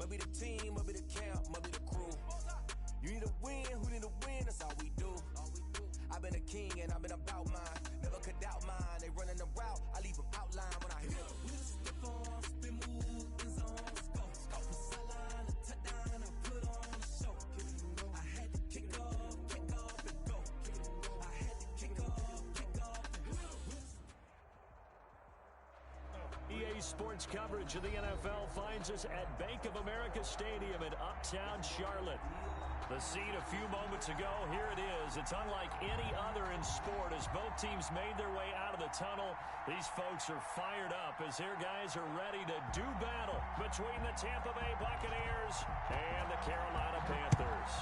Maybe the team, maybe the camp, maybe the crew. You need a win, who need a win, that's all we do. I've been a king and I've been about mine. Never could doubt mine. They running the route, I leave them outline when I hit them. We just step on, spin, move, in zones, go. From sideline to touchdown and put on a show. I had to kick off and go. I had to kick off and go. EA Sports coverage of the NFL finds us at Bank of America Stadium in Uptown Charlotte. The scene a few moments ago, here it is. It's unlike any other in sport as both teams made their way out of the tunnel. These folks are fired up as their guys are ready to do battle between the Tampa Bay Buccaneers and the Carolina Panthers.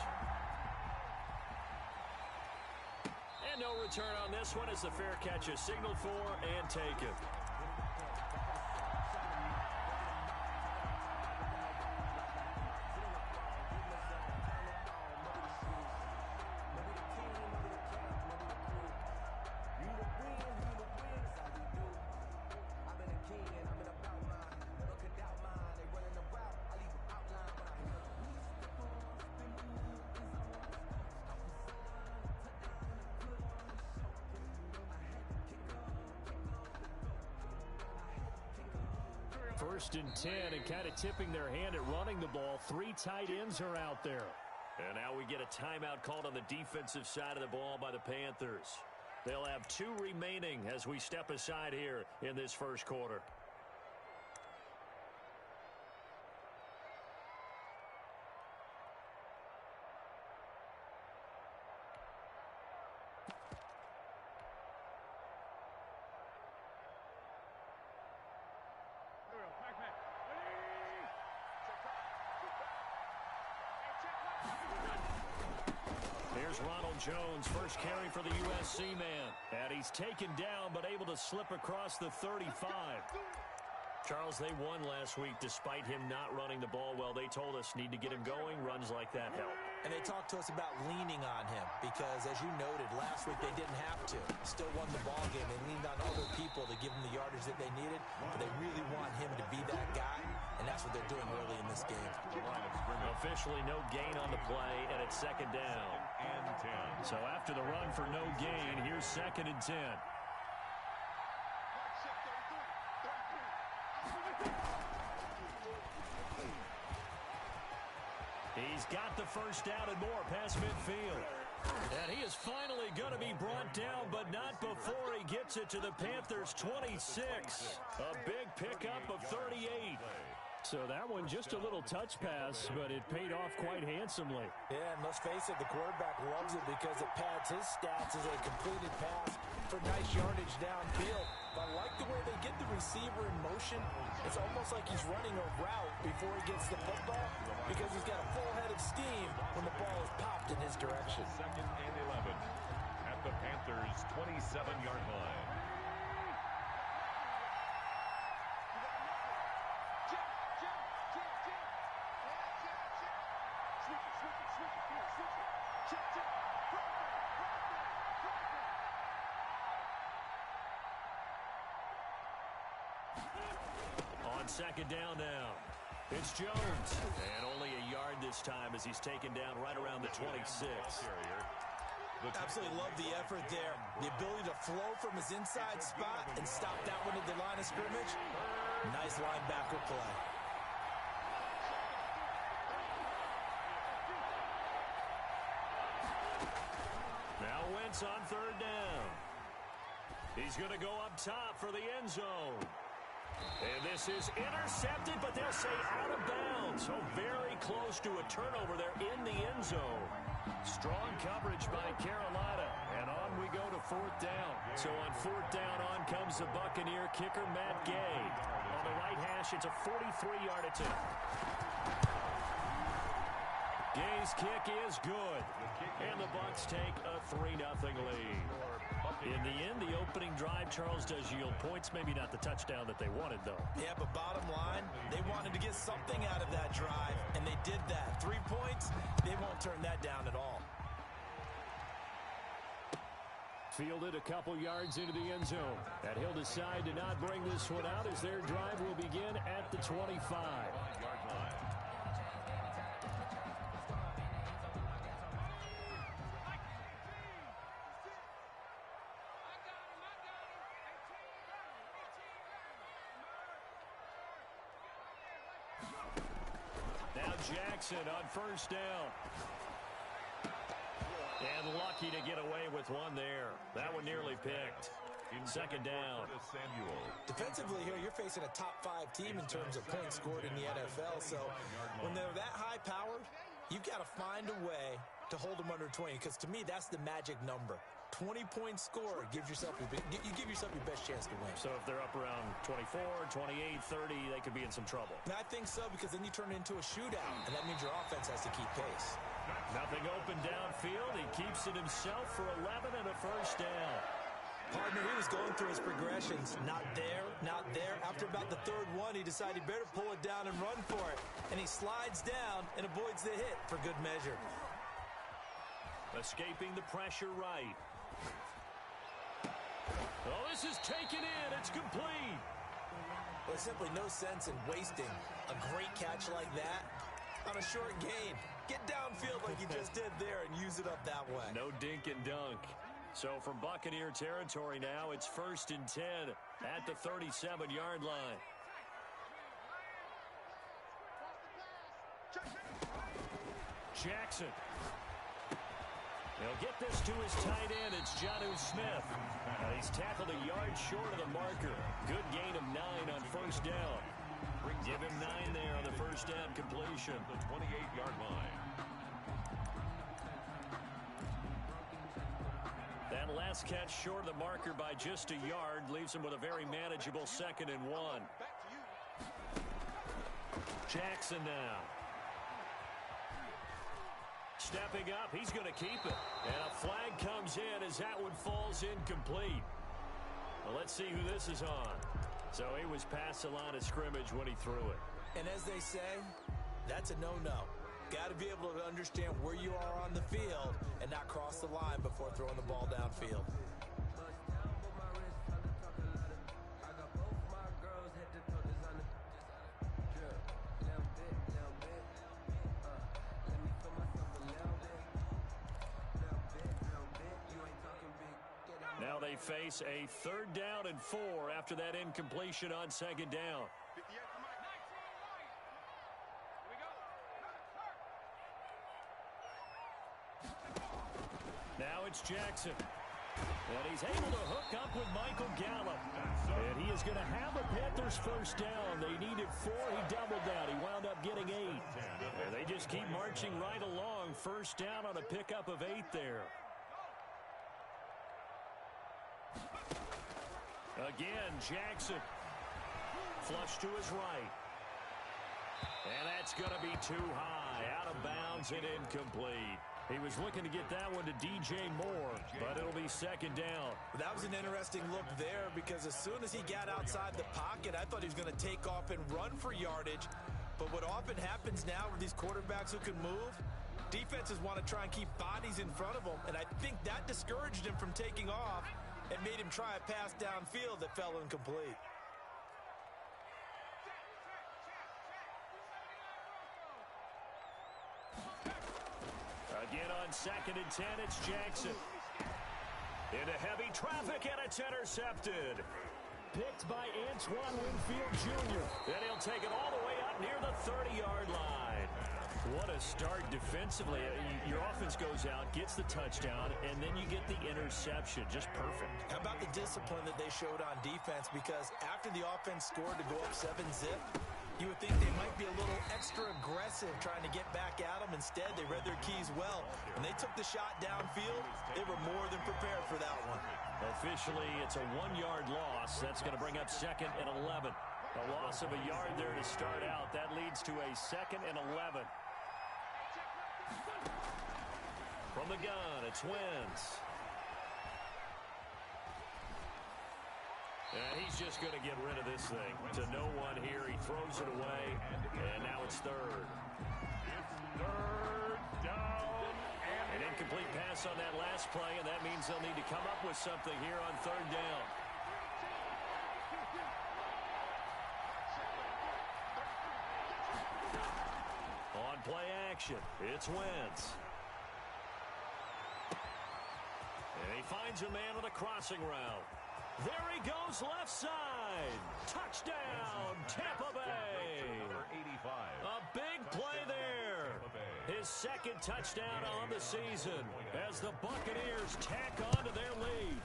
And no return on this one as the fair catch is signaled for and taken. First and 10, and kind of tipping their hand at running the ball. 3 tight ends are out there. And now we get a timeout called on the defensive side of the ball by the Panthers. They'll have 2 remaining as we step aside here in this first quarter. Here's Ronald Jones, first carry for the USC man. And he's taken down but able to slip across the 35. Charles, they won last week despite him not running the ball well. They told us need to get him going. Runs like that help. And they talked to us about leaning on him because, as you noted, last week they didn't have to. Still won the ball game. They leaned on other people to give them the yardage that they needed, but they really want him to be that guy, and that's what they're doing early in this game. Officially no gain on the play, and it's second down. And 10. So after the run for no gain, here's second and 10. He's got the first down and more past midfield. And he is finally going to be brought down, but not before he gets it to the Panthers' 26. A big pickup of 38. So that one just a little touch pass, but it paid off quite handsomely. Yeah, and let's face it, the quarterback loves it because it pads his stats as a completed pass for nice yardage downfield. But I like the way they get the receiver in motion. It's almost like he's running a route before he gets the football because he's got a full head of steam when the ball is popped in his direction. Second and 11 at the Panthers' 27-yard line. On second down now, it's Jones. And only a yard this time as he's taken down right around the 26. Absolutely love the effort there. The ability to flow from his inside spot and stop that one at the line of scrimmage. Nice linebacker play. Now Wentz on third down. He's going to go up top for the end zone. And this is intercepted, but they'll say out of bounds. So very close to a turnover there in the end zone. Strong coverage by Carolina. And on we go to fourth down. So on fourth down, on comes the Buccaneer kicker, Matt Gay. On the right hash, it's a 43-yard attempt. Gay's kick is good. And the Bucs take a 3-0 lead. In the end, the opening drive, Charles, does yield points. Maybe not the touchdown that they wanted, though. Yeah, but bottom line, they wanted to get something out of that drive, and they did that. 3 points, they won't turn that down at all. Fielded a couple yards into the end zone. And he'll decide to not bring this one out as their drive will begin at the 25. Now Jackson on first down. And lucky to get away with one there. That one nearly picked. Second down. Defensively here, you're facing a top 5 team in terms of points scored in the NFL. So when they're that high powered, you've got to find a way to hold them under 20. Because to me, that's the magic number. 20 points scored gives yourself you give yourself your best chance to win. So if they're up around 24, 28, 30, they could be in some trouble. And I think so, because then you turn it into a shootout, and that means your offense has to keep pace. Nothing open downfield. He keeps it himself for 11 and a first down. Partner, he was going through his progressions. Not there, not there. After about the third one, he decided he better pull it down and run for it. And he slides down and avoids the hit for good measure. Escaping the pressure right. Oh, this is taken in. It's complete. There's simply no sense in wasting a great catch like that on a short gain. Get downfield like you just did there and use it up that way. No dink and dunk. So from Buccaneer territory now, it's 1st and 10 at the 37-yard line. Jackson. He'll get this to his tight end. It's Jonnu Smith. He's tackled a yard short of the marker. Good gain of 9 on first down. Give him 9 there on the first down completion. The 28-yard line. That last catch short of the marker by just a yard leaves him with a very manageable 2nd and 1. Jackson now. Stepping up, he's going to keep it. And a flag comes in as that one falls incomplete. Well, let's see who this is on. So he was past the line of scrimmage when he threw it. And as they say, that's a no-no. Got to be able to understand where you are on the field and not cross the line before throwing the ball downfield. Now they face a 3rd down and 4 after that incompletion on 2nd down. Now it's Jackson. And he's able to hook up with Michael Gallup. And he is going to have a Panthers first down. They needed 4. He doubled that. He wound up getting 8. And they just keep marching right along. First down on a pickup of 8 there. Again, Jackson. Flush to his right. And that's going to be too high. Out of bounds and incomplete. He was looking to get that one to DJ Moore, but it'll be 2nd down. That was an interesting look there, because as soon as he got outside the pocket, I thought he was going to take off and run for yardage. But what often happens now with these quarterbacks who can move, defenses want to try and keep bodies in front of them, and I think that discouraged him from taking off and made him try a pass downfield that fell incomplete. Again on 2nd and 10, it's Jackson. Into heavy traffic, and it's intercepted. Picked by Antoine Winfield Jr. Then he'll take it all the way up near the 30-yard line. What a start defensively. Your offense goes out, gets the touchdown, and then you get the interception. Just perfect. How about the discipline that they showed on defense? Because after the offense scored to go up 7-zip, you would think they might be a little extra aggressive trying to get back at them. Instead, they read their keys well. When they took the shot downfield, they were more than prepared for that one. Officially, it's a 1-yard loss. That's going to bring up 2nd and 11. A loss of a yard there to start out. That leads to a 2nd and 11. From the gun, it's Wentz. And he's just going to get rid of this thing. To no one here. He throws it away. And now it's 3rd. Third down. An incomplete pass on that last play, and that means they'll need to come up with something here on 3rd down. On play action, it's Wentz. And he finds a man on a crossing route. There he goes, left side. Touchdown, Tampa Bay. Number 85. A big play there. His second touchdown on the season as the Buccaneers tack on to their lead.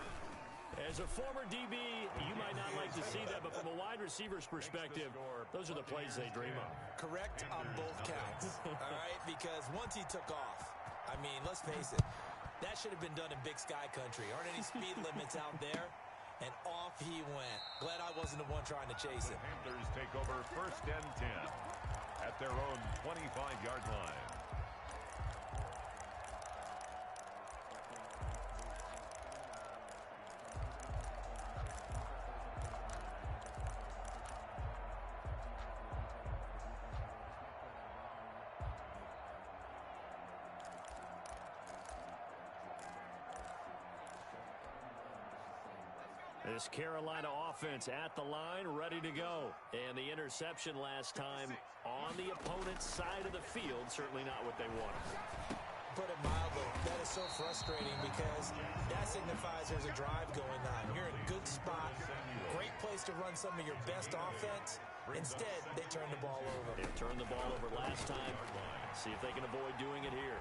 As a former DB, you might not like to see that, but from a wide receiver's perspective, those are the plays they dream of. Correct on both counts, all right? Because once he took off, I mean, let's face it, that should have been done in Big Sky Country. Aren't any speed limits out there? And off he went. Glad I wasn't the one trying to chase him. The Panthers take over 1st and 10 at their own 25-yard line. This Carolina offense at the line, ready to go. And the interception last time on the opponent's side of the field, certainly not what they wanted. Put it mildly, that is so frustrating because that signifies there's a drive going on. You're in a good spot, great place to run some of your best offense. Instead, they turn the ball over. They turned the ball over last time. See if they can avoid doing it here.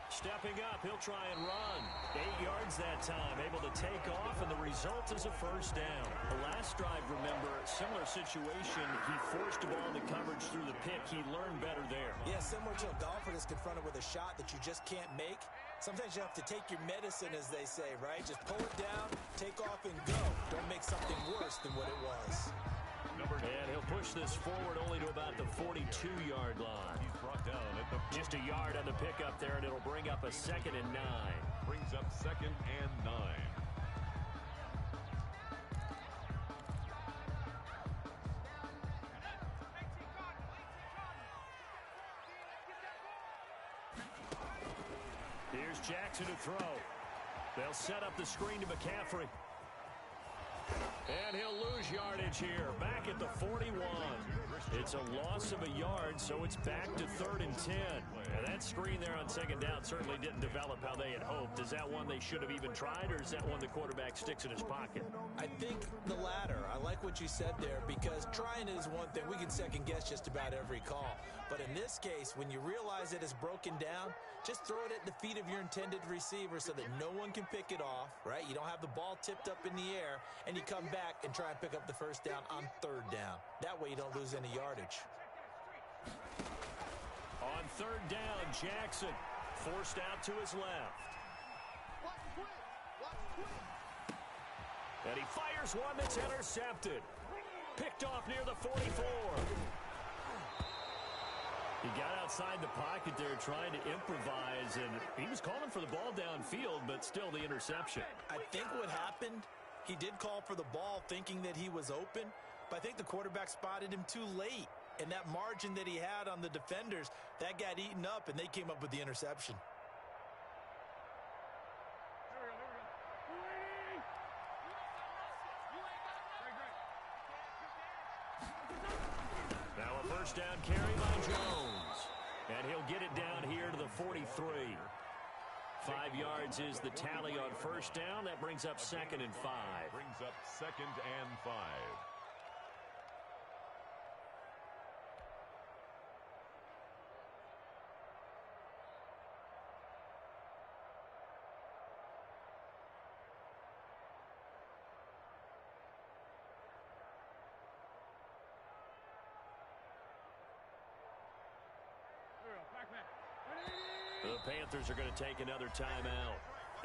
Stepping up, he'll try and run. 8 yards that time, able to take off, and the result is a first down. The last drive, remember, similar situation. He forced the ball into coverage through the pick. He learned better there. Yeah, similar to a golfer that's confronted with a shot that you just can't make. Sometimes you have to take your medicine, as they say, right? Just pull it down, take off, and go. Don't make something worse than what it was. And he'll push this forward only to about the 42-yard line. He's brought down at the Just a yard on the pickup there, and it'll bring up a 2nd and 9. brings up 2nd and 9. Here's Jackson to throw. They'll set up the screen to McCaffrey. And he'll lose yardage here, back at the 41. It's a loss of a yard, so it's back to 3rd and 10. And that screen there on 2nd down certainly didn't develop how they had hoped. Is that one they should have even tried, or is that one the quarterback sticks in his pocket? I think the latter. I like what you said there, because trying is one thing. We can second guess just about every call. But in this case, when you realize it is broken down, just throw it at the feet of your intended receiver so that no one can pick it off, right? You don't have the ball tipped up in the air, and you come back and try and pick up the first down on 3rd down. That way you don't lose any yardage. On 3rd down, Jackson forced out to his left. And he fires one that's intercepted. Picked off near the 44. He got outside the pocket there trying to improvise, and he was calling for the ball downfield, but still the interception. I think what happened, he did call for the ball thinking that he was open, but I think the quarterback spotted him too late. And that margin that he had on the defenders, that got eaten up, and they came up with the interception. Now a first down carry by Jones. And he'll get it down here to the 43. 5 yards is the tally on first down. That brings up 2nd and 5. Brings up 2nd and 5. The Panthers are going to take another timeout.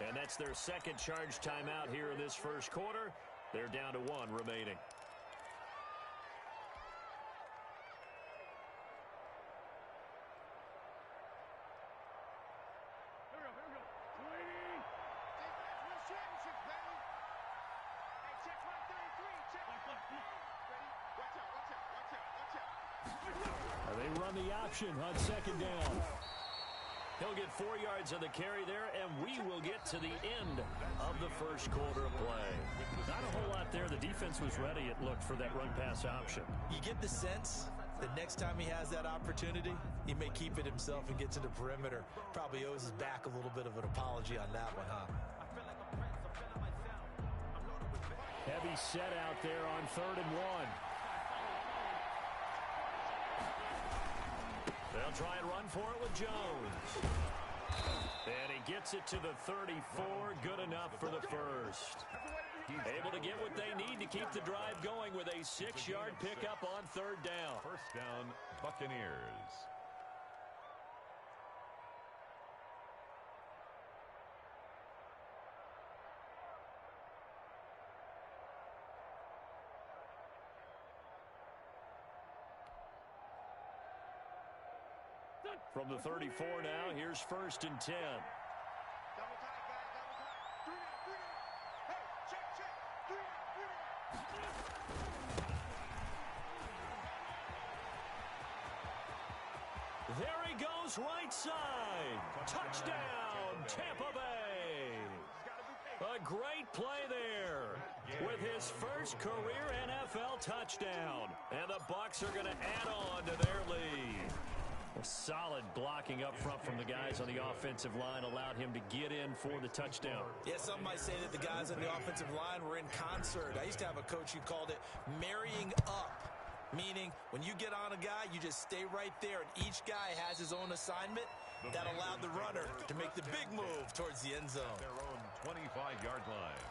And that's their 2nd charge timeout here in this first quarter. They're down to 1 remaining. They run the option on 2nd down. He'll get 4 yards on the carry there, and we will get to the end of the first quarter of play. Not a whole lot there. The defense was ready, it looked, for that run-pass option. You get the sense that next time he has that opportunity, he may keep it himself and get to the perimeter. Probably owes his back a little bit of an apology on that one, huh? Heavy set out there on 3rd and 1. They'll try and run for it with Jones. And he gets it to the 34. Good enough for the first. Able to get what they need to keep the drive going with a 6-yard pickup on third down. First down, Buccaneers. From the 34 now, here's first and 10. There he goes, right side. Touchdown, Tampa Bay. A great play there with his first career NFL touchdown. And the Bucs are going to add on to their lead. A solid blocking up front from the guys on the offensive line allowed him to get in for the touchdown. Yeah, some might say that the guys on the offensive line were in concert. I used to have a coach who called it marrying up, meaning when you get on a guy, you just stay right there, and each guy has his own assignment. That allowed the runner to make the big move towards the end zone. Their own 25-yard line.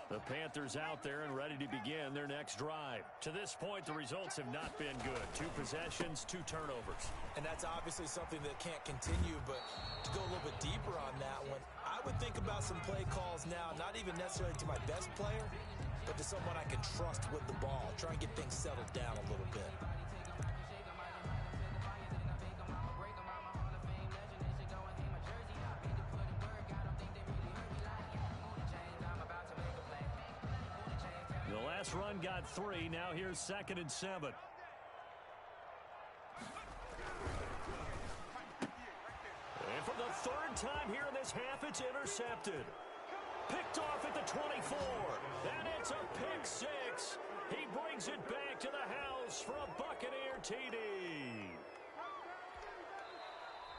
The Panthers out there and ready to begin their next drive. To this point, the results have not been good. 2 possessions, 2 turnovers. And that's obviously something that can't continue, but to go a little bit deeper on that one, I would think about some play calls now, not even necessarily to my best player, but to someone I can trust with the ball. Try and get things settled down a little bit. The last run got 3. Now here's 2nd and 7. And for the 3rd time here in this half, it's intercepted. Picked off at the 24. And it's a pick 6. He brings it back to the house for a Buccaneer TD.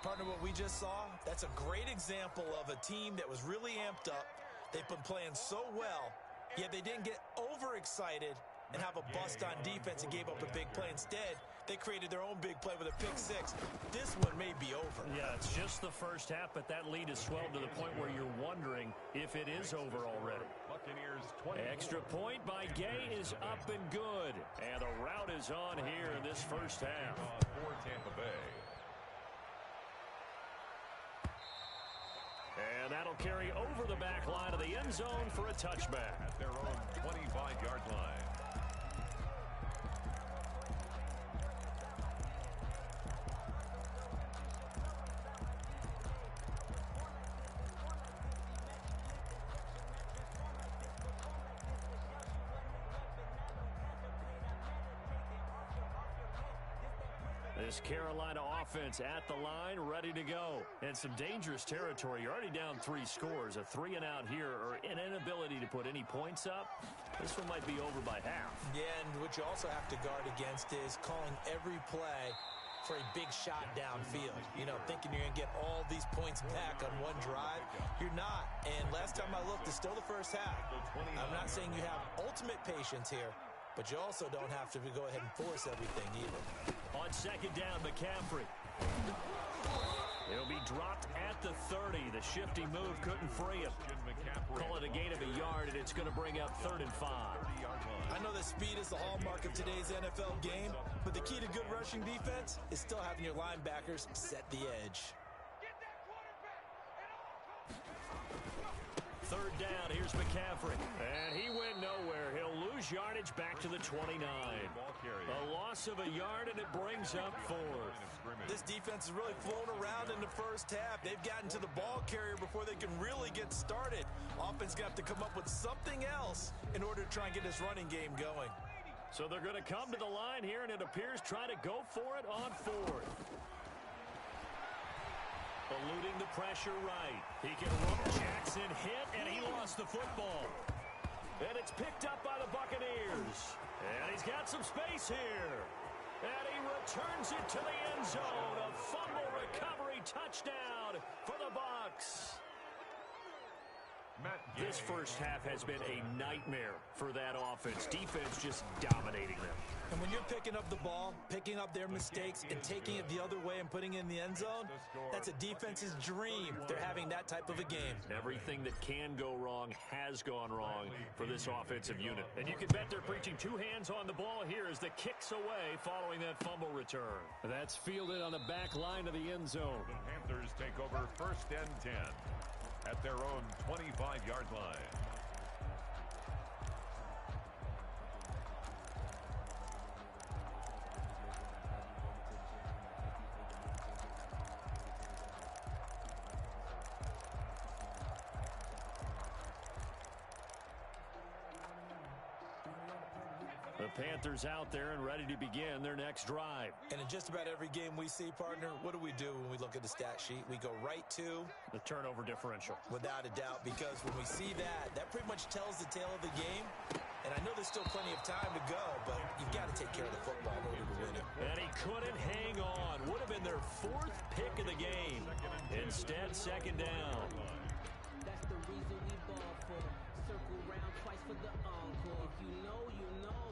Partner, what we just saw, that's a great example of a team that was really amped up. They've been playing so well, yet they didn't get overexcited and have a bust on defense and gave up a big play. Instead, they created their own big play with a pick 6. This one may be over. Yeah, it's just the first half, but that lead has swelled to the point where you're wondering if it is over already. Buccaneers 20. Extra point by Gay is up and good. And the route is on here in this first half. For Tampa Bay. And that'll carry over the back line of the end zone for a touchback. At their own 25-yard line. This Carolina offense at the line, ready to go. And some dangerous territory. You're already down 3 scores. A 3 and out here, or an inability to put any points up. This one might be over by half. Yeah, and what you also have to guard against is calling every play for a big shot downfield. You know, thinking you're going to get all these points back on one drive. You're not. And last time I looked, it's still the first half. I'm not saying you have ultimate patience here, but you also don't have to go ahead and force everything either. On 2nd down, McCaffrey. He'll be dropped at the 30. The shifty move couldn't free him. Call it a gain of a yard, and it's going to bring up 3rd and 5. I know that speed is the hallmark of today's NFL game, but the key to good rushing defense is still having your linebackers set the edge. 3rd down, here's McCaffrey. And he went nowhere. He'll lose yardage back to the 29. A loss of a yard, and it brings up 4th. This defense is really flown around in the first half. They've gotten to the ball carrier before they can really get started. Offense got to come up with something else in order to try and get this running game going. So they're going to come to the line here, and it appears trying to go for it on 4th. Eluding the pressure right. He can run. Jackson hit, and he lost the football. And it's picked up by the Buccaneers. And he's got some space here. And he returns it to the end zone. A fumble recovery touchdown for the Bucs. This first half has been a nightmare for that offense. Defense just dominating them. And when you're picking up the ball, picking up their mistakes, and taking it the other way and putting it in the end zone, that's a defense's dream. They're having that type of a game. Everything that can go wrong has gone wrong for this offensive unit. And you can bet they're preaching two hands on the ball here as the kick's away following that fumble return. That's fielded on the back line of the end zone. The Panthers take over 1st and 10 at their own 25-yard line. The Panthers out there and ready to begin their next drive. And in just about every game we see, partner, what do we do when we look at the stat sheet? We go right to the turnover differential. Without a doubt, because when we see that pretty much tells the tale of the game. And I know there's still plenty of time to go, but you've got to take care of the football in order to win it. And he couldn't hang on. Would have been their 4th pick of the game. Instead, 2nd down. That's the reason we ball for. Circle round twice for the encore. If you know, you know.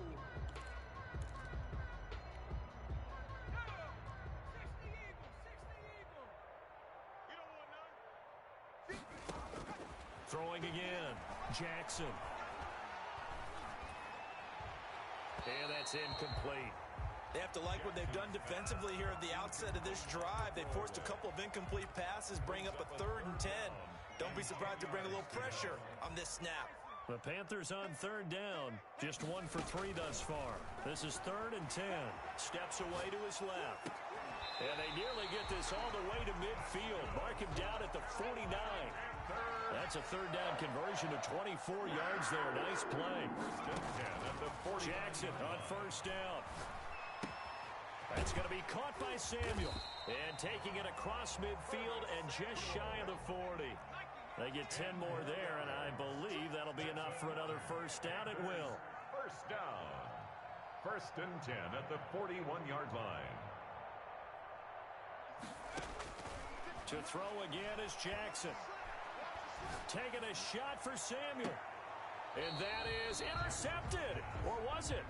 Throwing again. Jackson. And that's incomplete. They have to like what they've done defensively here at the outset of this drive. They forced a couple of incomplete passes, bring up a 3rd and 10. Don't be surprised to bring a little pressure on this snap. The Panthers on 3rd down. Just 1 for 3 thus far. This is 3rd and 10. Steps away to his left. And they nearly get this all the way to midfield. Mark him down at the 49. That's a 3rd down conversion to 24 yards there. Nice play. Jackson on 1st down. That's going to be caught by Samuel. And taking it across midfield and just shy of the 40. They get 10 more there, and I believe that'll be enough for another 1st down. It will. 1st down. 1st and 10 at the 41-yard line. To throw again is Jackson. Taking a shot for Samuel. And that is intercepted. Or was it?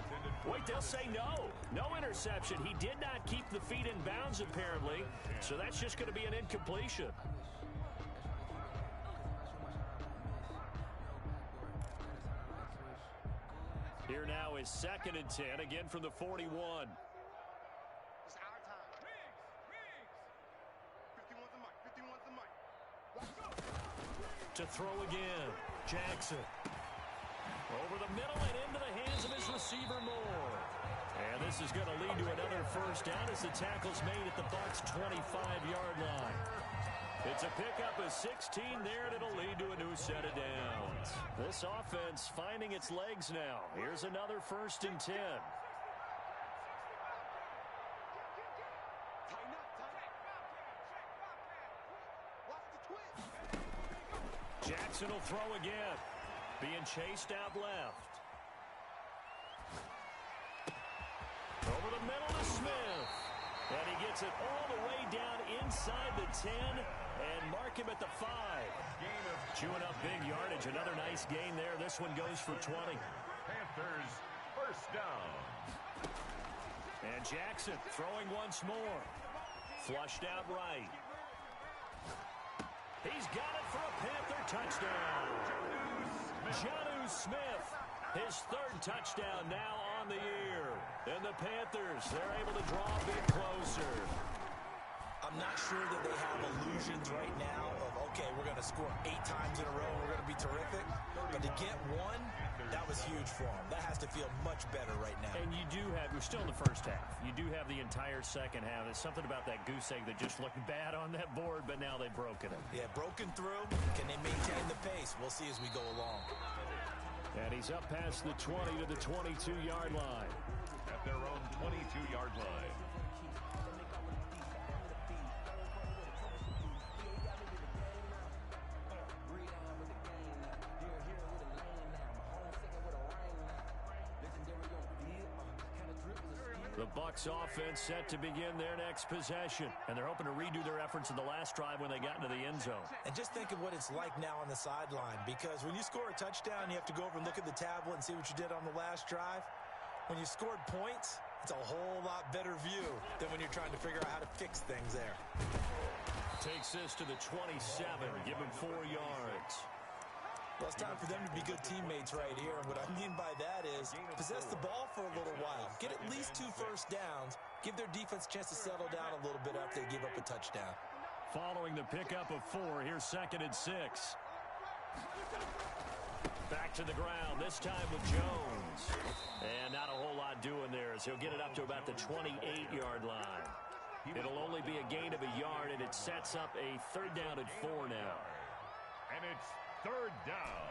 Wait, they'll say no. No interception. He did not keep the feet in bounds, apparently. So that's just going to be an incompletion. Here now is 2nd and 10, again from the 41. It's our time. Riggs. 51's the mic. 51's the mic. To throw again. Jackson. Over the middle and into the hands of his receiver Moore. And this is going to lead to another 1st down as the tackle's made at the Bucs' 25-yard line. It's a pickup of 16 there, and it'll lead to a new set of downs. This offense finding its legs now. Here's another 1st and 10. Jackson will throw again. Being chased out left. Over the middle to Smith. And he gets it all the way down inside the 10 and mark him at the 5. Chewing up big yardage. Another nice gain there. This one goes for 20. Panthers 1st down. And Jackson throwing once more. Flushed out right. He's got it for a Panther touchdown. Jonnu Smith, his 3rd touchdown now on the year. And the Panthers, they're able to draw a bit closer. I'm not sure that they have illusions right now of, okay, we're going to score 8 times in a row and we're going to be terrific. But to get 1, that was huge for them. That has to feel much better right now. And you do have, we're still in the first half. You do have the entire second half. There's something about that goose egg that just looked bad on that board, but now they've broken it. Yeah, broken through. Can they maintain the pace? We'll see as we go along. And he's up past the 20 to the 22-yard line. At their own 22-yard line. The The Bucs offense set to begin their next possession. And they're hoping to redo their efforts in the last drive when they got into the end zone. And just think of what it's like now on the sideline, because when you score a touchdown, you have to go over and look at the tablet and see what you did on the last drive. When you scored points, it's a whole lot better view than when you're trying to figure out how to fix things there. Takes this to the 27. Give him 4 yards. Well, it's time for them to be good teammates right here. And what I mean by that is possess the ball for a little while. Get at least 2 first downs. Give their defense a chance to settle down a little bit after they give up a touchdown. Following the pickup of 4, here's 2nd and 6. Back to the ground, this time with Jones. And not a whole lot doing there as he'll get it up to about the 28-yard line. It'll only be a gain of a yard, and it sets up a 3rd down and 4 now. And it's 3rd down.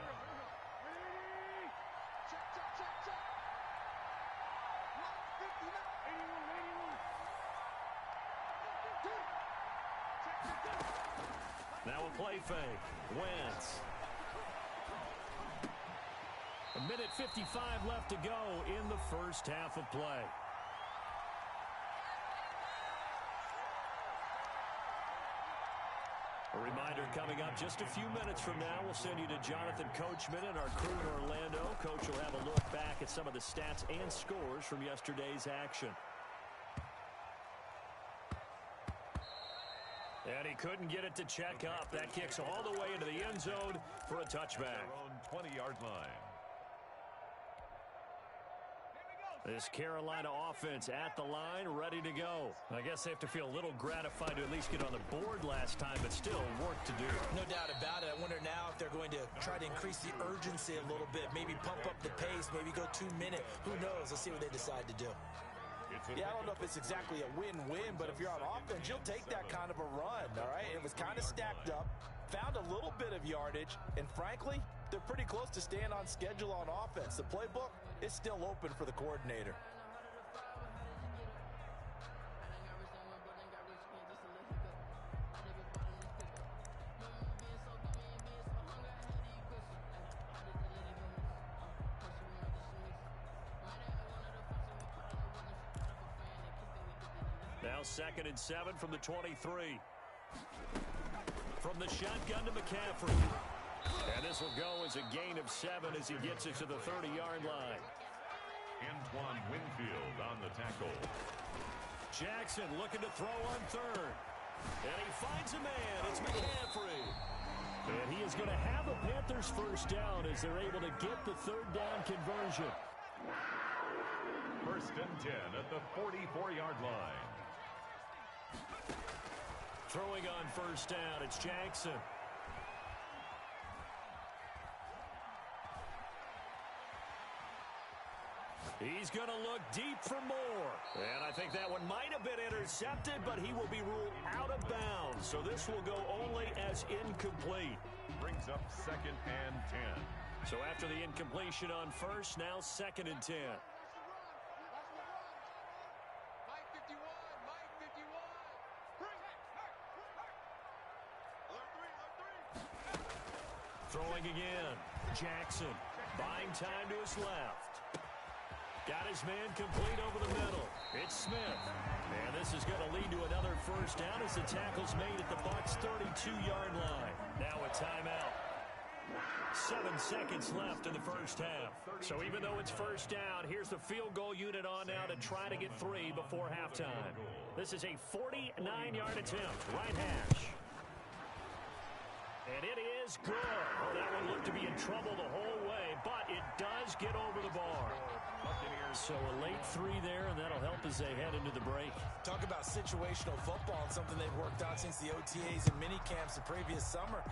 Now a play fake. Wentz. A minute 55 left to go in the first half of play. A reminder coming up just a few minutes from now, we'll send you to Jonathan Coachman and our crew in Orlando. Coach will have a look back at some of the stats and scores from yesterday's action. And he couldn't get it to check up. That kicks all the way into the end zone for a touchback. Their own 20-yard line. This Carolina offense at the line, ready to go. I guess they have to feel a little gratified to at least get on the board last time, but still work to do. No doubt about it. I wonder now if they're going to try to increase the urgency a little bit, maybe pump up the pace, maybe go 2-minute. Who knows? Let's see what they decide to do. Yeah, I don't know if it's exactly a win-win, but if you're on offense, you'll take that kind of a run, all right? It was kind of stacked up, found a little bit of yardage, and frankly, they're pretty close to staying on schedule on offense. The playbook is still open for the coordinator. Now 2nd and 7 from the 23. From the shotgun to McCaffrey. And this will go as a gain of 7 as he gets it to the 30-yard line. Antoine Winfield on the tackle. Jackson looking to throw on 3rd. And he finds a man. It's McCaffrey. And he is going to have a Panthers first down as they're able to get the 3rd down conversion. 1st and 10 at the 44-yard line. Throwing on 1st down, it's Jackson. He's going to look deep for more. And I think that one might have been intercepted, but he will be ruled out of bounds. So this will go only as incomplete. Brings up 2nd and 10. So after the incompletion on 1st, now 2nd and 10. Throwing again. Jackson buying time to his left. Got his man complete over the middle. It's Smith. And this is going to lead to another first down as the tackle's made at the Bucs' 32-yard line. Now a timeout. 7 seconds left in the first half. So even though it's first down, here's the field goal unit on now to try to get 3 before halftime. This is a 49-yard attempt. Right hash. And it is good. Oh, that one looked to be in trouble the whole way, but it does get over the bar. So a late 3 there, and that'll help as they head into the break. Talk about situational football and something they've worked on since the OTAs and mini camps the previous summer.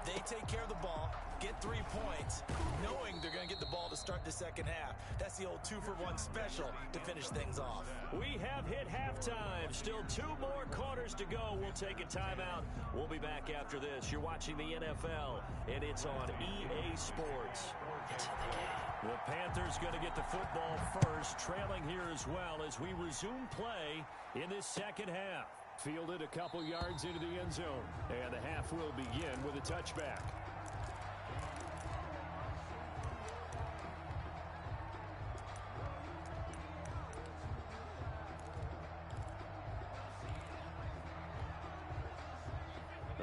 They take care of the ball, get 3 points, knowing they're going to get the ball to start the second half. That's the old 2-for-1 special to finish things off. We have hit halftime. Still 2 more quarters to go. We'll take a timeout. We'll be back after this. You're watching the NFL, and it's on EA Sports. It's in the game. The Panthers going to get the football first, trailing here as well as we resume play in this second half. Fielded a couple yards into the end zone, and the half will begin with a touchback.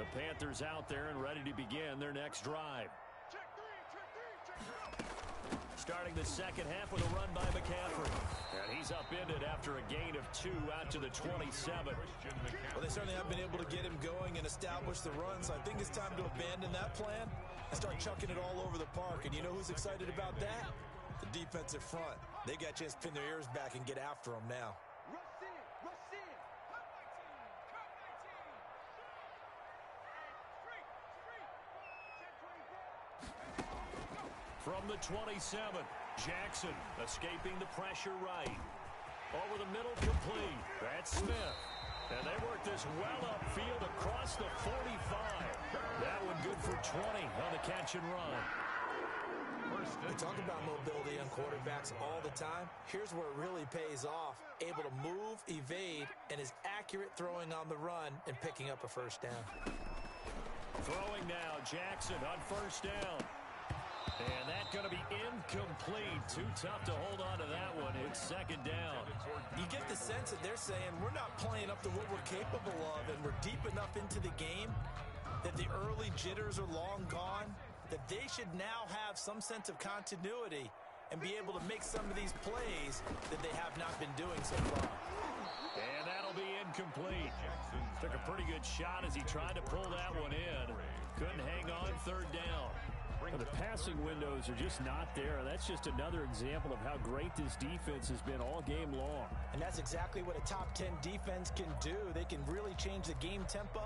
The Panthers out there and ready to begin their next drive. Starting the second half with a run by McCaffrey. And he's upended after a gain of 2 out to the 27. Well, they certainly have been able to get him going and establish the run, so I think it's time to abandon that plan and start chucking it all over the park. And you know who's excited about that? The defensive front. They got a chance to pin their ears back and get after him now. From the 27, Jackson escaping the pressure right. Over the middle, complete. That's Smith. And they work this well upfield across the 45. That one good for 20 on the catch and run. We talk about mobility on quarterbacks all the time. Here's where it really pays off. Able to move, evade, and is accurate throwing on the run and picking up a first down. Throwing now, Jackson on first down. And that's going to be incomplete. Too tough to hold on to that one. It's second down. You get the sense that they're saying we're not playing up to what we're capable of, and we're deep enough into the game that the early jitters are long gone, that they should now have some sense of continuity and be able to make some of these plays that they have not been doing so far. And that'll be incomplete. Took a pretty good shot as he tried to pull that one in. Couldn't hang on third down. Well, the passing windows are just not there. That's just another example of how great this defense has been all game long. And that's exactly what a top 10 defense can do. They can really change the game tempo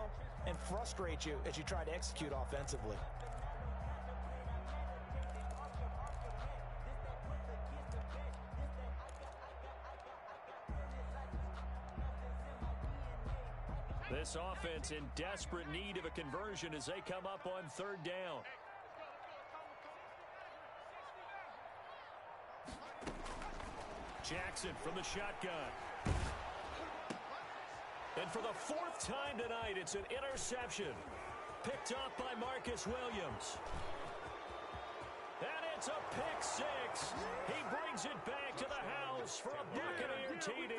and frustrate you as you try to execute offensively. This offense in desperate need of a conversion as they come up on third down. Jackson from the shotgun. And for the 4th time tonight, it's an interception. Picked up by Marcus Williams. And it's a pick 6. He brings it back to the house for a Buccaneer TD.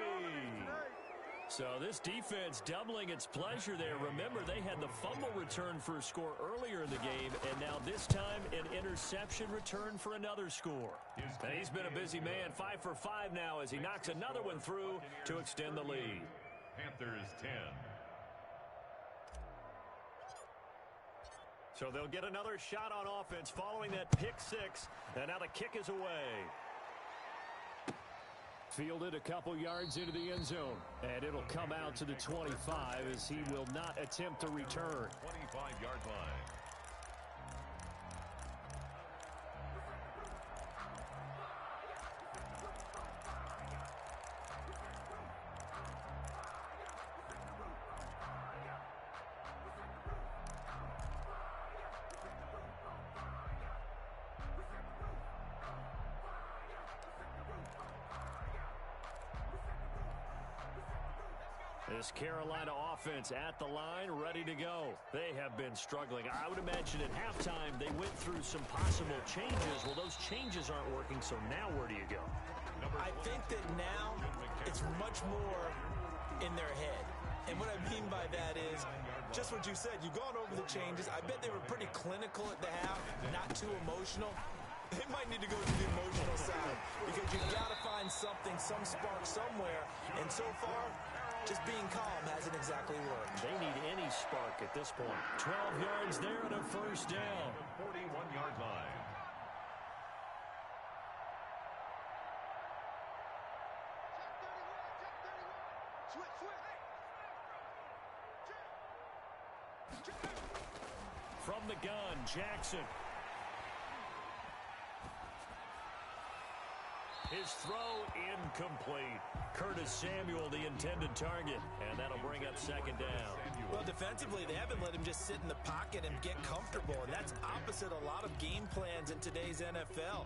So this defense doubling its pleasure there. Remember, they had the fumble return for a score earlier in the game, and now this time an interception return for another score. And he's been a busy man, 5 for 5 now as he knocks another one through to extend the lead. Panthers 10. So they'll get another shot on offense following that pick 6, and now the kick is away. Fielded a couple yards into the end zone, and it'll come out to the 25 as he will not attempt to return. 25-yard line. This Carolina offense at the line, ready to go. They have been struggling. I would imagine at halftime they went through some possible changes. Well, those changes aren't working, so now where do you go? I think that now it's much more in their head. And what I mean by that is just what you said. You've gone over the changes. I bet they were pretty clinical at the half, not too emotional. They might need to go to the emotional side because you've got to find something, some spark somewhere. And so far, just being calm hasn't exactly worked. They need any spark at this point. 12 yards there and a first down. 41-yard line. From the gun, Jackson. His throw incomplete. Curtis Samuel, the intended target, and that'll bring up second down. Well, defensively, they haven't let him just sit in the pocket and get comfortable, and that's opposite a lot of game plans in today's NFL.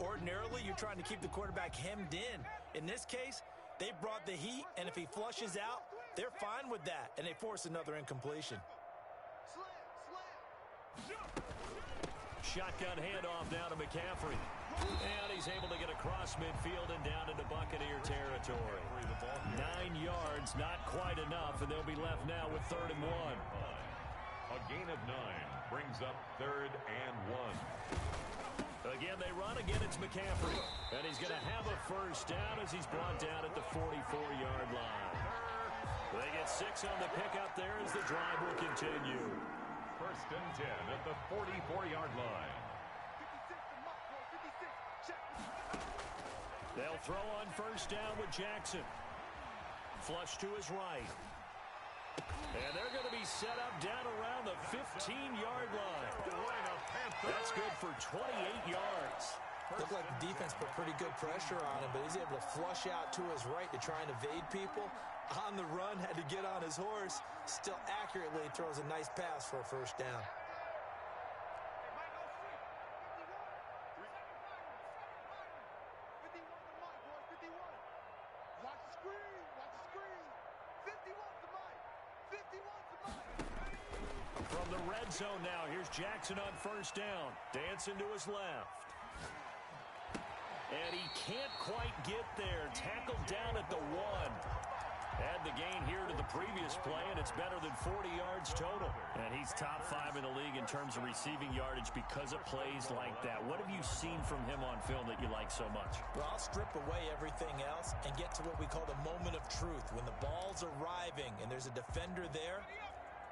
Ordinarily, you're trying to keep the quarterback hemmed in. In this case, they brought the heat, and if he flushes out, they're fine with that, and they force another incompletion. Shotgun handoff now to McCaffrey. And he's able to get across midfield and down into Buccaneer territory. 9 yards, not quite enough, and they'll be left now with 3rd and 1. A gain of 9 brings up 3rd and 1. Again, they run. Again, it's McCaffrey. And he's going to have a first down as he's brought down at the 44-yard line. They get 6 on the pickup there as the drive will continue. 1st and 10 at the 44-yard line. They'll throw on first down with Jackson. Flush to his right. And they're going to be set up down around the 15-yard line. That's good for 28 yards. Looked like the defense put pretty good pressure on him, but he's able to flush out to his right to try and evade people. On the run, had to get on his horse. Still accurately throws a nice pass for a first down. From the red zone now, here's Jackson on first down. Dancing to his left. And he can't quite get there. Tackled down at the 1. Add the gain here to the previous play, and it's better than 40 yards total. And he's top 5 in the league in terms of receiving yardage because of plays like that. What have you seen from him on film that you like so much? Well, I'll strip away everything else and get to what we call the moment of truth. When the ball's arriving and there's a defender there,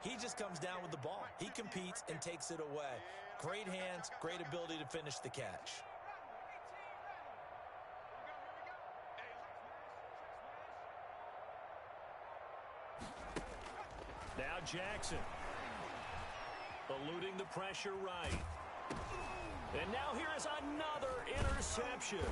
he just comes down with the ball. He competes and takes it away. Great hands, great ability to finish the catch. Now Jackson. Eluding the pressure right. And now here is another interception.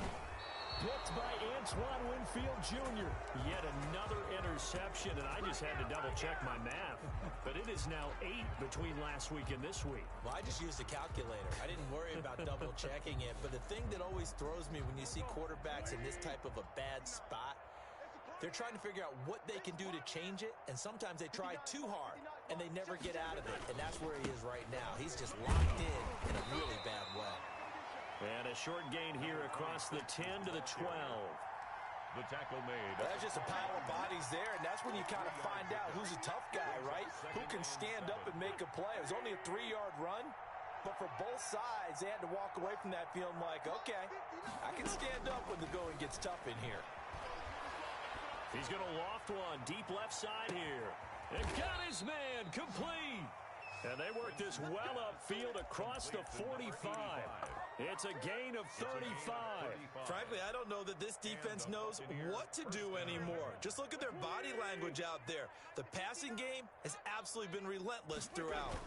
Picked by Antoine Winfield Jr. Yet another interception, and I just had to double-check my math. But it is now 8 between last week and this week. Well, I just used a calculator. I didn't worry about double-checking it. But the thing that always throws me when you see quarterbacks in this type of a bad spot, they're trying to figure out what they can do to change it, and sometimes they try too hard, and they never get out of it. And that's where he is right now. He's just locked in a really bad way. And a short gain here across the 10 to the 12. The tackle made. That's just a pile of bodies there, and that's when you kind of find out who's a tough guy, right? Who can stand up and make a play. It was only a 3-yard run, but for both sides, they had to walk away from that feeling like, okay, I can stand up when the going gets tough in here. He's going to loft one deep left side here. And got his man complete. And they work this well upfield across the 45. It's a gain of 35. Frankly, I don't know that this defense knows what to do anymore. Just look at their body language out there. The passing game has absolutely been relentless throughout.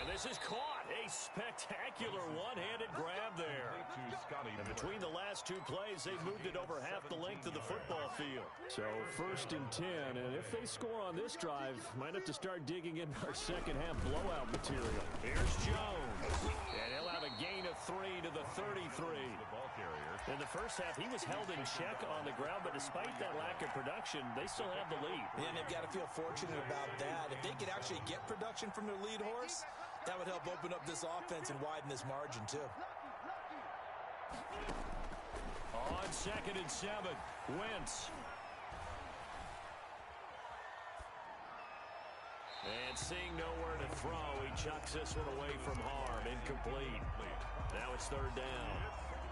And this is caught. A spectacular one-handed grab there. And between the last 2 plays, they've moved it over half the length of the football field. So 1st and 10, and if they score on this drive, might have to start digging in our second-half blowout material. Here's Jones. And he'll have a gain of 3 to the 33. The ball carrier. In the first half, he was held in check on the ground, but despite that lack of production, they still have the lead. And they've got to feel fortunate about that. If they could actually get production from their lead horse, that would help open up this offense and widen this margin, too. On 2nd and 7, Wentz. And seeing nowhere to throw, he chucks this one away from harm. Incomplete. Now it's 3rd down.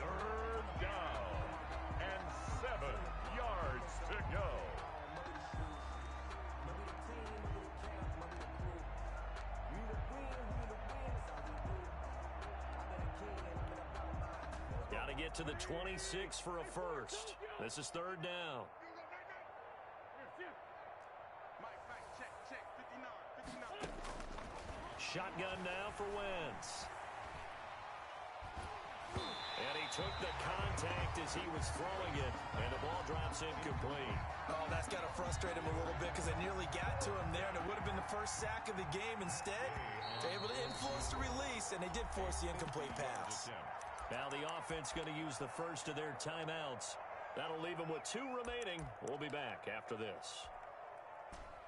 3rd down. And 7 yards to go. Got to get to the 26 for a first. This is 3rd down. Shotgun now for Wentz. And he took the contact as he was throwing it, and the ball drops incomplete. Oh, that's got to frustrate him a little bit because they nearly got to him there, and it would have been the first sack of the game. Instead, they're able to influence the release, and they did force the incomplete pass. Now the offense going to use the first of their timeouts. That'll leave them with 2 remaining. We'll be back after this.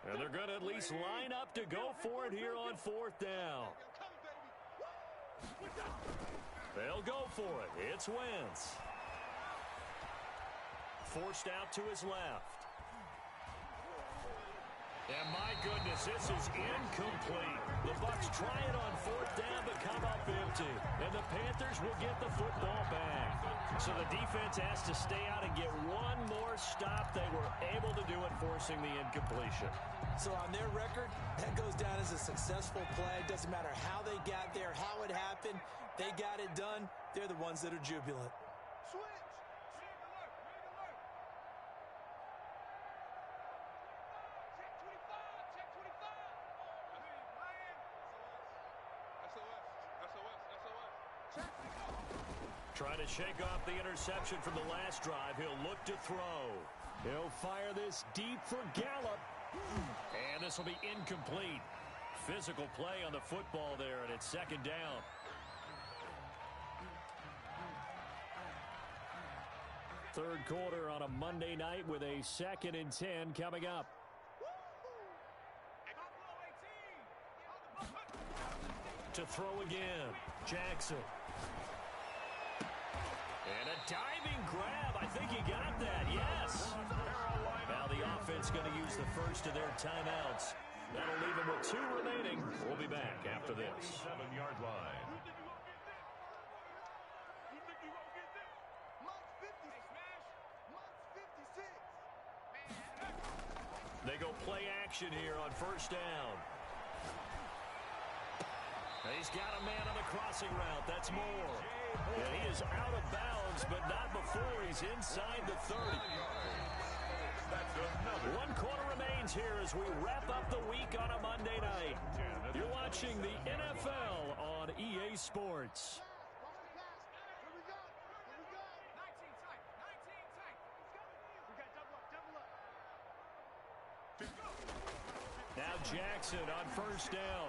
And they're going to at least line up to go for it here on 4th down. They'll go for it. It's Wentz. Forced out to his left. And my goodness, this is incomplete. The Bucs try it on fourth down but come up empty. And the Panthers will get the football back. So the defense has to stay out and get one more stop. They were able to do it, forcing the incompletion. So on their record, that goes down as a successful play. Doesn't matter how they got there, how it happened. They got it done. They're the ones that are jubilant. Switch. Trying to shake off the interception from the last drive. He'll look to throw. He'll fire this deep for Gallup. And this will be incomplete. Physical play on the football there, and it's second down. Third quarter on a Monday night with a 2nd and 10 coming up. To throw again, Jackson. And a diving grab. I think he got that, yes. Now the offense going to use the first of their timeouts. That'll leave them with 2 remaining. We'll be back after this. 7-yard line. They go play action here on first down. He's got a man on the crossing route. That's Moore. And he is out of bounds, but not before he's inside the 30. One quarter remains here as we wrap up the week on a Monday night. You're watching the NFL on EA Sports. Now Jackson on first down.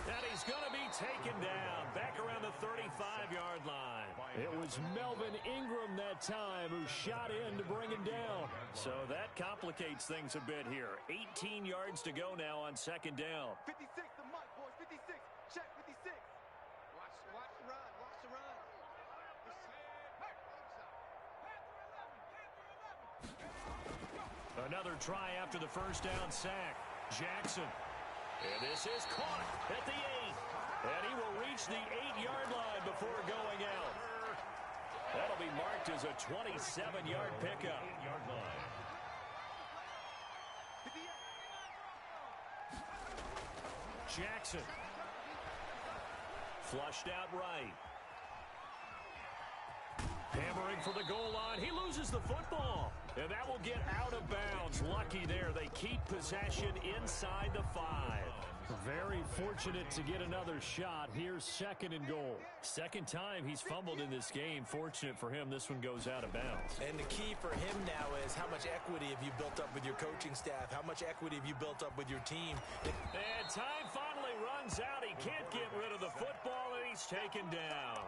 And he's going to be taken down back around the 35-yard line. It was Melvin Ingram that time who shot in to bring him down. So that complicates things a bit here. 18 yards to go now on second down. 56, the mark, boys. 56. Check 56. Watch the run. Watch the run. Another try after the first down sack. Jackson. And this is caught at the 8. And he will reach the 8-yard line before going out. That'll be marked as a 27-yard pickup. Jackson. Flushed out right. Hammering for the goal line. He loses the football. And that will get out of bounds. Lucky there. They keep possession inside the 5. Very fortunate to get another shot. Here's 2nd and goal. Second time he's fumbled in this game. Fortunate for him, this one goes out of bounds. And the key for him now is how much equity have you built up with your coaching staff? How much equity have you built up with your team? And time finally runs out. He can't get rid of the football, and he's taken down.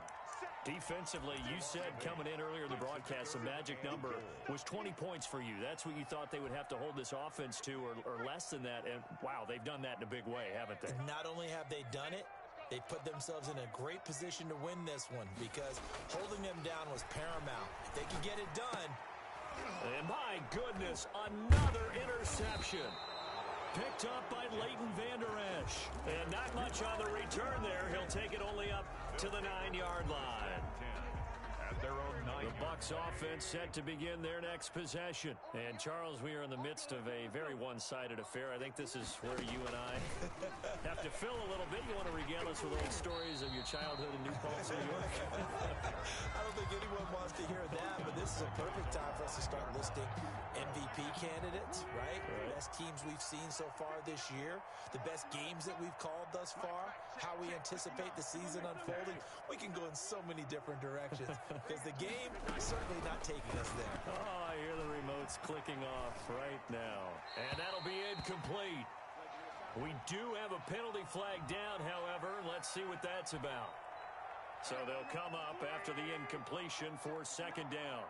Defensively, you said coming in earlier in the broadcast, the magic number was 20 points for you. That's what you thought they would have to hold this offense to, or less than that. And, wow, they've done that in a big way, haven't they? Not only have they done it, they put themselves in a great position to win this one because holding them down was paramount. If they could get it done. And, my goodness, another interception. Picked up by Leighton Vander Esch. And not much on the return there. He'll take it only up to the 9-yard line. At their own 9. The Bucs offense set to begin their next possession. And, Charles, we are in the midst of a very one-sided affair. I think this is where you and I have to fill a little bit. You want to regale us with old stories of your childhood in New Paltz, New York? I don't think anyone wants to hear that, but this is a perfect time for us to start listing MVP candidates, right? The best teams we've seen so far this year, the best games that we've called thus far, how we anticipate the season unfolding. We can go in so many different directions because the game is certainly not taking us there. Oh, I hear the remotes clicking off right now. And that'll be incomplete. We do have a penalty flag down, however. Let's see what that's about. So they'll come up after the incompletion for second down.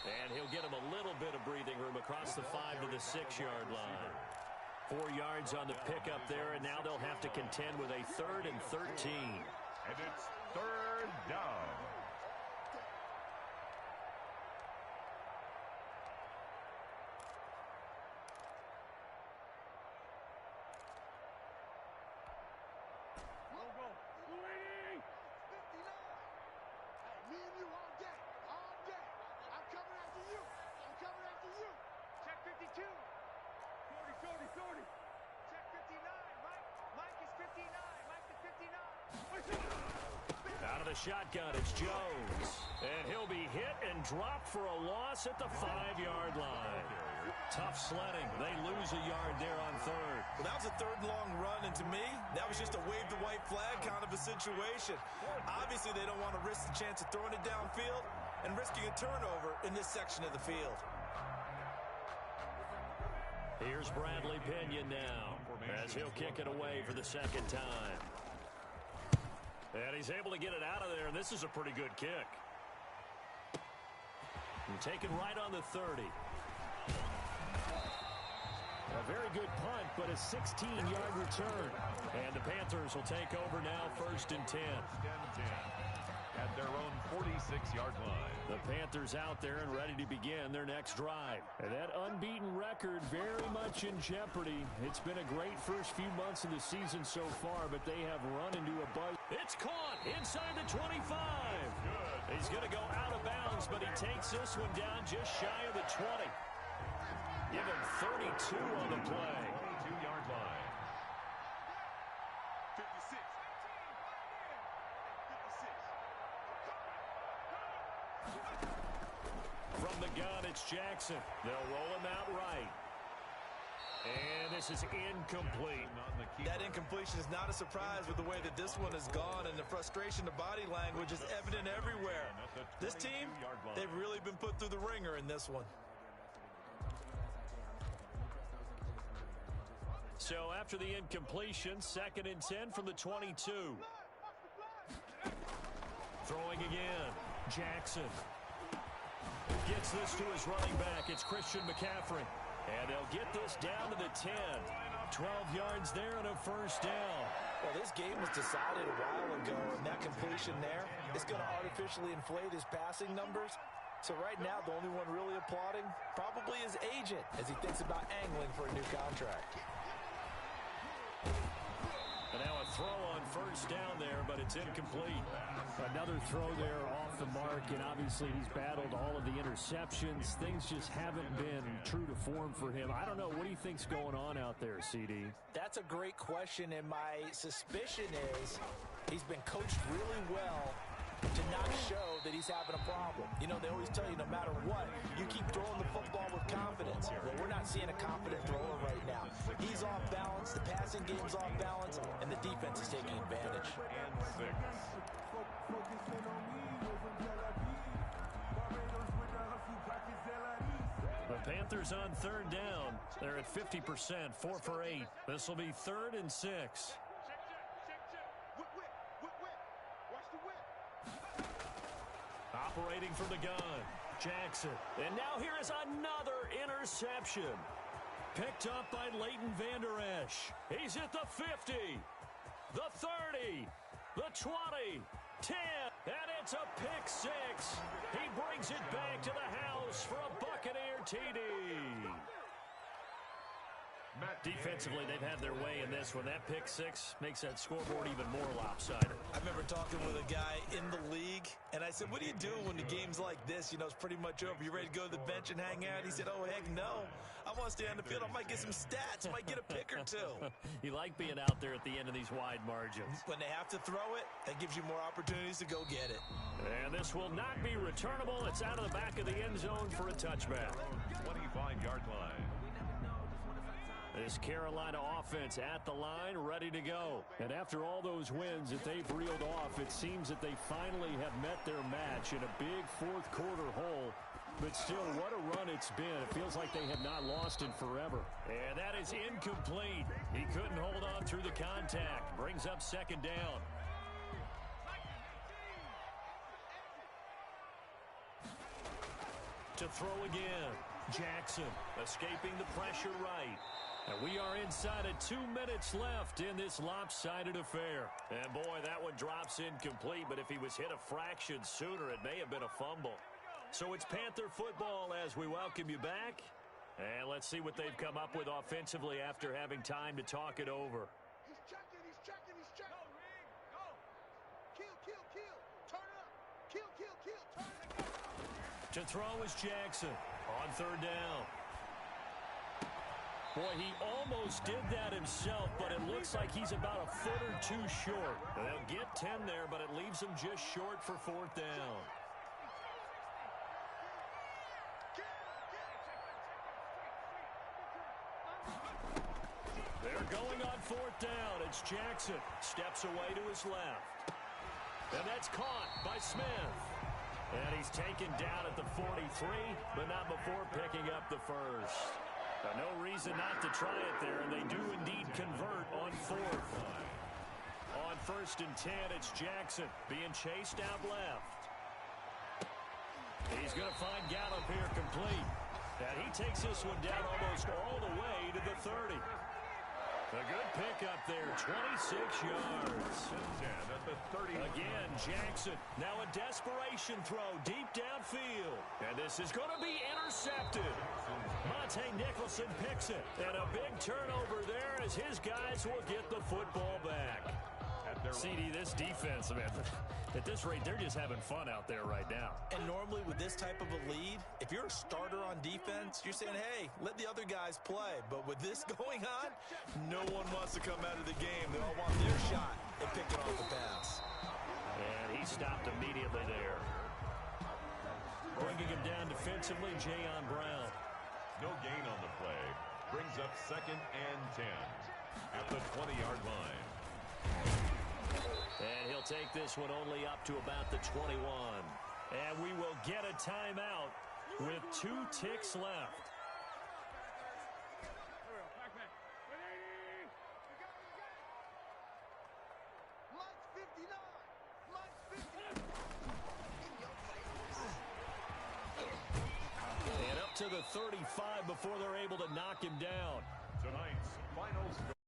And he'll get him a little bit of breathing room across the 5 to the 6-yard line. 4 yards on the pickup there, and now they'll have to contend with a 3rd and 13. And it's 3rd down. Out of the shotgun, it's Jones. And he'll be hit and dropped for a loss at the 5-yard line. Tough sledding. They lose a yard there on third. Well, that was a third and long run, and to me, that was just a wave the white flag kind of a situation. Obviously, they don't want to risk the chance of throwing it downfield and risking a turnover in this section of the field. Here's Bradley Pinion now as he'll kick it away for the second time. And he's able to get it out of there, and this is a pretty good kick. And taken right on the 30. A very good punt, but a 16-yard return. And the Panthers will take over now, 1st and 10. At their own 46-yard line. The Panthers out there and ready to begin their next drive. And that unbeaten record very much in jeopardy. It's been a great first few months of the season so far, but they have run into a buzz. It's caught inside the 25. Good. He's going to go out of bounds, but he takes this one down just shy of the 20. Give him 32 on the play. 22-yard line. 56. 56. From the gun, it's Jackson. They'll roll him out right. And this is incomplete. That incompletion is not a surprise with the way that this one has gone, and the frustration, the body language is evident everywhere. This team, they've really been put through the ringer in this one. So after the incompletion, 2nd and 10 from the 22. Throwing again. Jackson gets this to his running back. It's Christian McCaffrey. And they'll get this down to the 10. 12 yards there and a 1st down. Well, this game was decided a while ago, and that completion there is going to artificially inflate his passing numbers. So right now, the only one really applauding probably his agent as he thinks about angling for a new contract. And now a throw on 1st down there, but it's incomplete. Another throw there off the mark, and obviously he's battled all of the interceptions. Things just haven't been true to form for him. I don't know. What do you think's going on out there, CD? That's a great question, and my suspicion is he's been coached really well to not show that he's having a problem. You know, they always tell you no matter what, you keep throwing the football with confidence. Well, we're not seeing a confident thrower right now. He's off balance, the passing game's off balance, and the defense is taking advantage. And 6. The Panthers on 3rd down. They're at 50%, 4 for 8. This will be 3rd and 6. Operating from the gun, Jackson. And now here is another interception. Picked up by Leighton Vander Esch. He's at the 50, the 30, the 20, 10, and it's a pick 6. He brings it back to the house for a Buccaneer TD. Defensively, they've had their way in this one. That pick 6 makes that scoreboard even more lopsided. I remember talking with a guy in the league, and I said, what do you do when the game's like this? You know, it's pretty much over. You ready to go to the bench and hang out? He said, oh, heck no. I want to stay on the field. I might get some stats. Might get a pick or two. You like being out there at the end of these wide margins. When they have to throw it, that gives you more opportunities to go get it. And this will not be returnable. It's out of the back of the end zone for a touchback. 25-yard line. This Carolina offense at the line, ready to go. And after all those wins that they've reeled off, it seems that they finally have met their match in a big fourth-quarter hole. But still, what a run it's been. It feels like they have not lost in forever. And that is incomplete. He couldn't hold on through the contact. Brings up 2nd down. To throw again. Jackson escaping the pressure right. And we are inside of 2 minutes left in this lopsided affair. And boy, that one drops incomplete, but if he was hit a fraction sooner, it may have been a fumble. So it's Panther football as we welcome you back. And let's see what they've come up with offensively after having time to talk it over. He's checking, he's checking, he's checking. Go, Rig, go. Kill, kill, kill. Turn it up. Kill, kill, kill. Turn it up. To throw is Jackson on 3rd down. Boy, he almost did that himself, but it looks like he's about a foot or two short. They'll get 10 there, but it leaves him just short for fourth down. They're going on fourth down. It's Jackson. Steps away to his left. And that's caught by Smith. And he's taken down at the 43, but not before picking up the first. No reason not to try it there, and they do indeed convert on fourth. On first and 10, it's Jackson being chased out left. He's going to find Gallup here complete. And he takes this one down almost all the way to the 30. A good pickup there, 26 yards. At the 30. Again, Jackson. Now a desperation throw deep downfield. And this is going to be intercepted. Monte Nicholson picks it. And a big turnover there as his guys will get the football back. CD, this defense, man, at this rate, they're just having fun out there right now. And normally with this type of a lead, if you're a starter on defense, you're saying, hey, let the other guys play. But with this going on, no one wants to come out of the game. They all want their shot at picking off the pass. And he stopped immediately there. Bringing him down defensively, Jayon Brown. No gain on the play. Brings up 2nd and 10 at the 20-yard line. And he'll take this one only up to about the 21. And we will get a timeout with 2 ticks left. Mike's 59. Mike's 59. And up to the 35 before they're able to knock him down. Tonight's final score.